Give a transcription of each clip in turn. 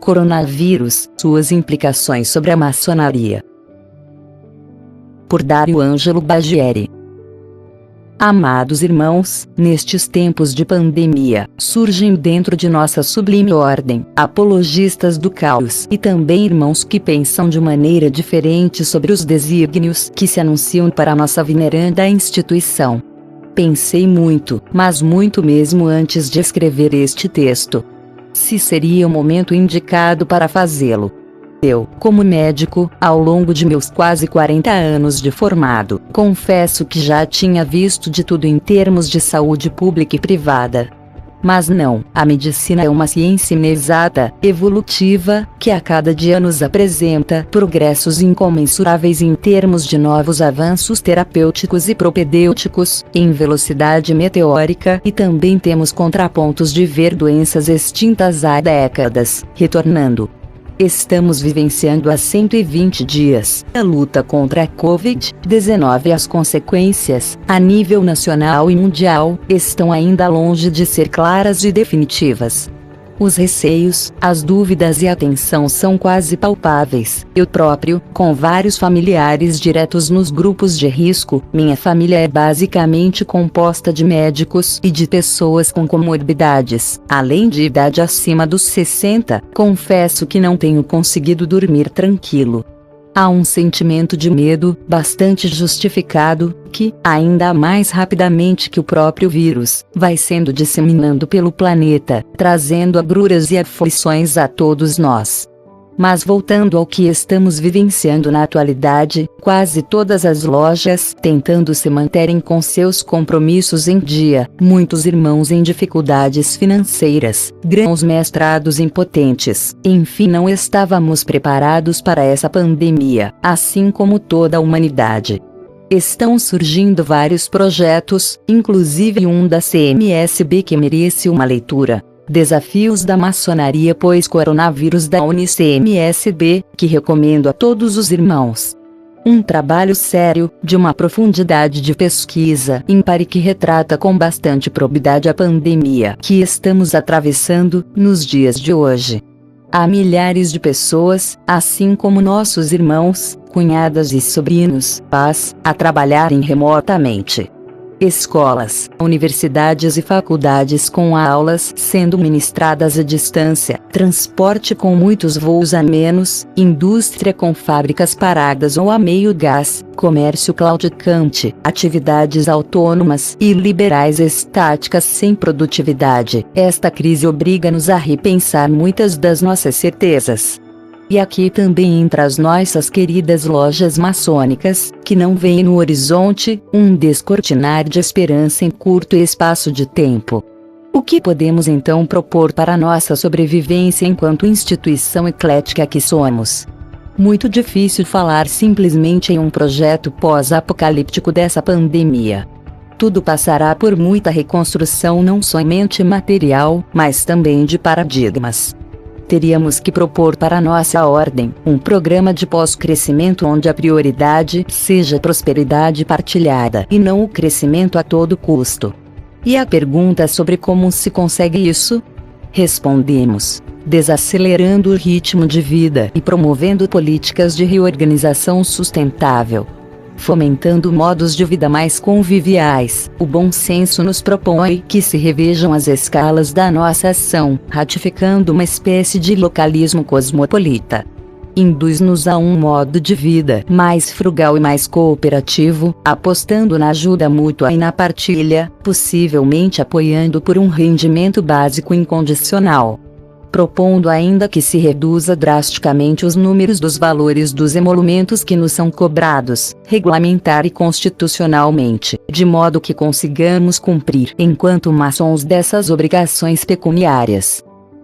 Coronavírus, suas implicações sobre a maçonaria. Por Dario Ângelo Baggieri. Amados irmãos, nestes tempos de pandemia, surgem dentro de nossa sublime ordem, apologistas do caos e também irmãos que pensam de maneira diferente sobre os desígnios que se anunciam para nossa veneranda instituição. Pensei muito, mas muito mesmo antes de escrever este texto, se seria o momento indicado para fazê-lo. Eu, como médico, ao longo de meus quase 40 anos de formado, confesso que já tinha visto de tudo em termos de saúde pública e privada. Mas não, a medicina é uma ciência inexata, evolutiva, que a cada dia nos apresenta progressos incomensuráveis em termos de novos avanços terapêuticos e propedêuticos, em velocidade meteórica, e também temos contrapontos de ver doenças extintas há décadas, retornando. Estamos vivenciando há 120 dias a luta contra a Covid-19 e as consequências, a nível nacional e mundial, estão ainda longe de ser claras e definitivas. Os receios, as dúvidas e a tensão são quase palpáveis. Eu próprio, com vários familiares diretos nos grupos de risco, minha família é basicamente composta de médicos e de pessoas com comorbidades, além de idade acima dos 60, confesso que não tenho conseguido dormir tranquilo. Há um sentimento de medo, bastante justificado, que, ainda mais rapidamente que o próprio vírus, vai sendo disseminando pelo planeta, trazendo agruras e aflições a todos nós. Mas voltando ao que estamos vivenciando na atualidade, quase todas as lojas tentando se manterem com seus compromissos em dia, muitos irmãos em dificuldades financeiras, grãos-mestrados impotentes, enfim, não estávamos preparados para essa pandemia, assim como toda a humanidade. Estão surgindo vários projetos, inclusive um da CMSB que merece uma leitura. Desafios da maçonaria pós-coronavírus da UniCMSB, que recomendo a todos os irmãos. Um trabalho sério, de uma profundidade de pesquisa ímpar e que retrata com bastante probidade a pandemia que estamos atravessando nos dias de hoje. Há milhares de pessoas, assim como nossos irmãos, cunhadas e sobrinhos, a trabalharem remotamente. Escolas, universidades e faculdades com aulas sendo ministradas à distância, transporte com muitos voos a menos, indústria com fábricas paradas ou a meio gás, comércio claudicante, atividades autônomas e liberais estáticas sem produtividade. Esta crise obriga-nos a repensar muitas das nossas certezas. E aqui também entra as nossas queridas lojas maçônicas, que não veem no horizonte um descortinar de esperança em curto espaço de tempo. O que podemos então propor para nossa sobrevivência enquanto instituição eclética que somos? Muito difícil falar simplesmente em um projeto pós-apocalíptico dessa pandemia. Tudo passará por muita reconstrução não somente material, mas também de paradigmas. Teríamos que propor para nossa ordem um programa de pós-crescimento onde a prioridade seja a prosperidade partilhada e não o crescimento a todo custo. E a pergunta sobre como se consegue isso? Respondemos: desacelerando o ritmo de vida e promovendo políticas de reorganização sustentável. Fomentando modos de vida mais conviviais, o bom senso nos propõe que se revejam as escalas da nossa ação, ratificando uma espécie de localismo cosmopolita. Induz-nos a um modo de vida mais frugal e mais cooperativo, apostando na ajuda mútua e na partilha, possivelmente apoiando por um rendimento básico incondicional. Propondo ainda que se reduza drasticamente os números dos valores dos emolumentos que nos são cobrados, regulamentar e constitucionalmente, de modo que consigamos cumprir enquanto maçons dessas obrigações pecuniárias.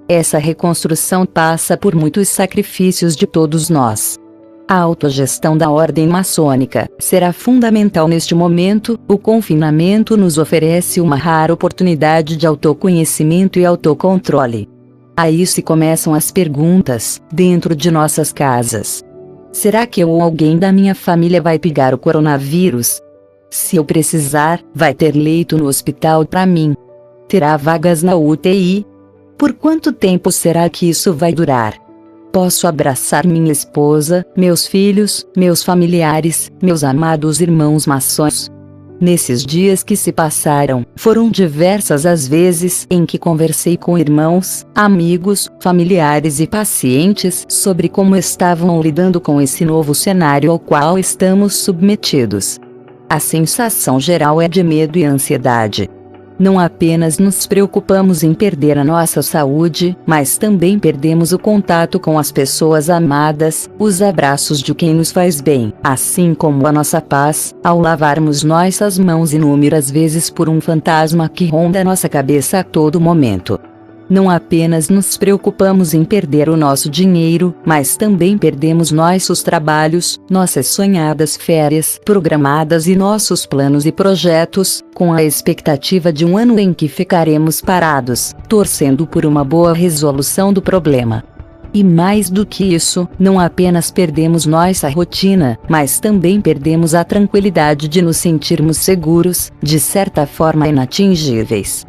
Essa reconstrução passa por muitos sacrifícios de todos nós. A autogestão da ordem maçônica será fundamental neste momento. O confinamento nos oferece uma rara oportunidade de autoconhecimento e autocontrole. Aí se começam as perguntas, dentro de nossas casas. Será que eu ou alguém da minha família vai pegar o coronavírus? Se eu precisar, vai ter leito no hospital para mim? Terá vagas na UTI? Por quanto tempo será que isso vai durar? Posso abraçar minha esposa, meus filhos, meus familiares, meus amados irmãos maçons. Nesses dias que se passaram, foram diversas as vezes em que conversei com irmãos, amigos, familiares e pacientes sobre como estavam lidando com esse novo cenário ao qual estamos submetidos. A sensação geral é de medo e ansiedade. Não apenas nos preocupamos em perder a nossa saúde, mas também perdemos o contato com as pessoas amadas, os abraços de quem nos faz bem, assim como a nossa paz, ao lavarmos nossas mãos inúmeras vezes por um fantasma que ronda nossa cabeça a todo momento. Não apenas nos preocupamos em perder o nosso dinheiro, mas também perdemos nossos trabalhos, nossas sonhadas férias programadas e nossos planos e projetos, com a expectativa de um ano em que ficaremos parados, torcendo por uma boa resolução do problema. E mais do que isso, não apenas perdemos nossa rotina, mas também perdemos a tranquilidade de nos sentirmos seguros, de certa forma inatingíveis.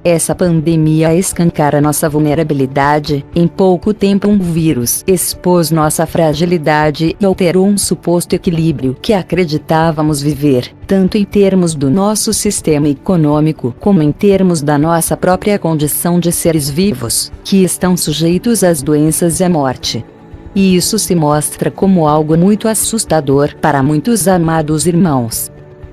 Essa pandemia escancara nossa vulnerabilidade. Em pouco tempo um vírus expôs nossa fragilidade e alterou um suposto equilíbrio que acreditávamos viver, tanto em termos do nosso sistema econômico como em termos da nossa própria condição de seres vivos, que estão sujeitos às doenças e à morte. E isso se mostra como algo muito assustador para muitos amados irmãos.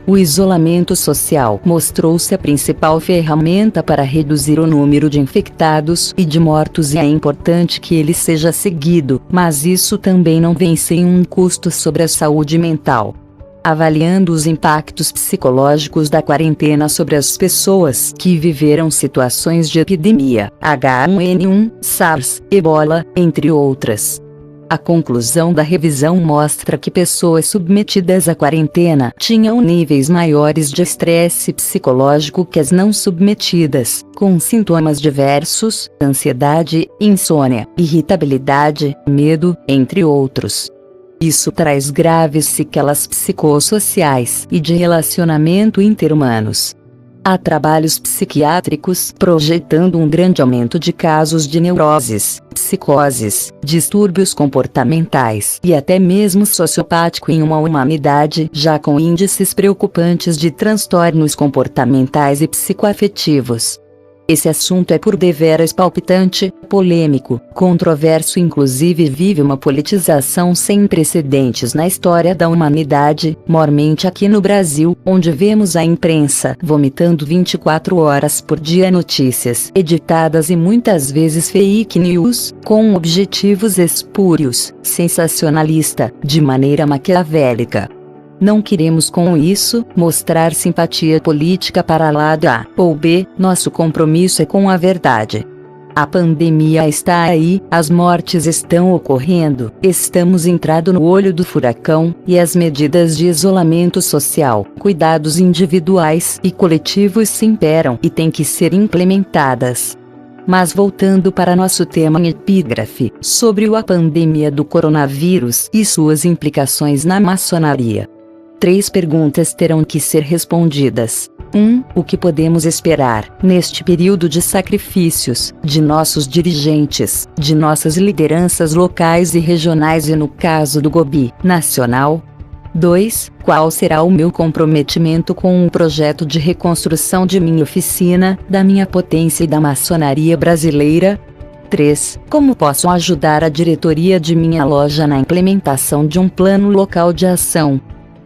O isolamento social mostrou-se a principal ferramenta para reduzir o número de infectados e de mortos, e é importante que ele seja seguido, mas isso também não vem sem um custo sobre a saúde mental. Avaliando os impactos psicológicos da quarentena sobre as pessoas que viveram situações de epidemia, H1N1, SARS, Ebola, entre outras. A conclusão da revisão mostra que pessoas submetidas à quarentena tinham níveis maiores de estresse psicológico que as não submetidas, com sintomas diversos, ansiedade, insônia, irritabilidade, medo, entre outros. Isso traz graves sequelas psicossociais e de relacionamento interhumanos. Há trabalhos psiquiátricos projetando um grande aumento de casos de neuroses, psicoses, distúrbios comportamentais e até mesmo sociopático em uma humanidade já com índices preocupantes de transtornos comportamentais e psicoafetivos. Esse assunto é por deveras palpitante, polêmico, controverso e inclusive vive uma politização sem precedentes na história da humanidade, mormente aqui no Brasil, onde vemos a imprensa vomitando 24 horas por dia notícias editadas e muitas vezes fake news, com objetivos espúrios, sensacionalista, de maneira maquiavélica. Não queremos com isso mostrar simpatia política para lado A ou B, nosso compromisso é com a verdade. A pandemia está aí, as mortes estão ocorrendo, estamos entrando no olho do furacão, e as medidas de isolamento social, cuidados individuais e coletivos se imperam e têm que ser implementadas. Mas voltando para nosso tema em epígrafe, sobre a pandemia do coronavírus e suas implicações na maçonaria. 3 perguntas terão que ser respondidas. 1. O que podemos esperar, neste período de sacrifícios, de nossos dirigentes, de nossas lideranças locais e regionais e no caso do GOBI, nacional? 2. Qual será o meu comprometimento com o projeto de reconstrução de minha oficina, da minha potência e da maçonaria brasileira? 3. Como posso ajudar a diretoria de minha loja na implementação de um plano local de ação?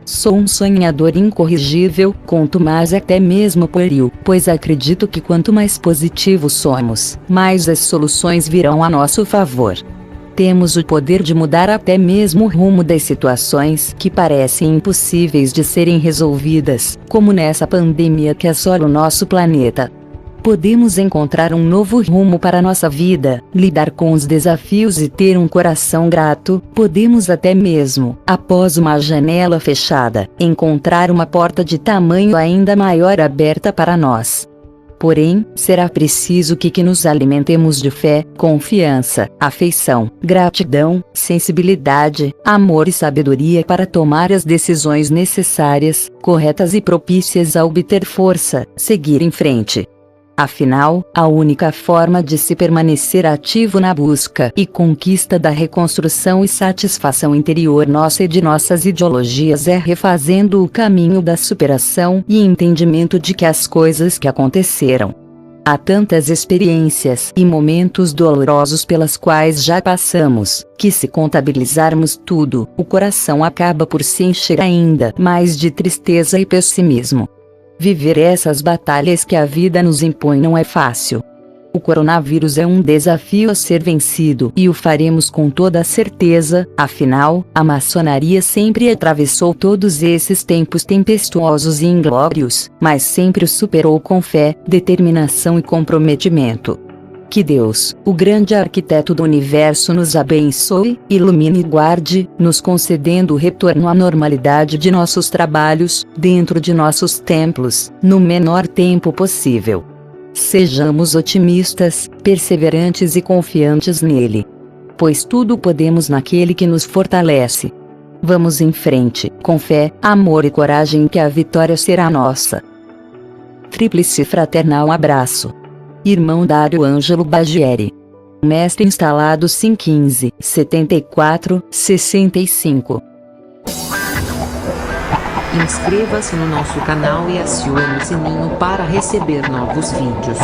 Sou um sonhador incorrigível, conto mais até mesmo pueril, pois acredito que quanto mais positivos somos, mais as soluções virão a nosso favor. Temos o poder de mudar até mesmo o rumo das situações que parecem impossíveis de serem resolvidas, como nessa pandemia que assola o nosso planeta. Podemos encontrar um novo rumo para nossa vida, lidar com os desafios e ter um coração grato. Podemos até mesmo, após uma janela fechada, encontrar uma porta de tamanho ainda maior aberta para nós. Porém, será preciso que nos alimentemos de fé, confiança, afeição, gratidão, sensibilidade, amor e sabedoria para tomar as decisões necessárias, corretas e propícias a obter força, seguir em frente. Afinal, a única forma de se permanecer ativo na busca e conquista da reconstrução e satisfação interior nossa e de nossas ideologias é refazendo o caminho da superação e entendimento de que as coisas que aconteceram. Há tantas experiências e momentos dolorosos pelas quais já passamos, que se contabilizarmos tudo, o coração acaba por se encher ainda mais de tristeza e pessimismo. Viver essas batalhas que a vida nos impõe não é fácil. O coronavírus é um desafio a ser vencido e o faremos com toda certeza, afinal, a maçonaria sempre atravessou todos esses tempos tempestuosos e inglórios, mas sempre os superou com fé, determinação e comprometimento. Que Deus, o grande arquiteto do universo, nos abençoe, ilumine e guarde, nos concedendo o retorno à normalidade de nossos trabalhos, dentro de nossos templos, no menor tempo possível. Sejamos otimistas, perseverantes e confiantes nele. Pois tudo podemos naquele que nos fortalece. Vamos em frente, com fé, amor e coragem, que a vitória será nossa. Tríplice fraternal abraço. Irmão Dário Ângelo Bagieri. Mestre instalado SIM 15 74 65. Inscreva-se no nosso canal e acione o sininho para receber novos vídeos.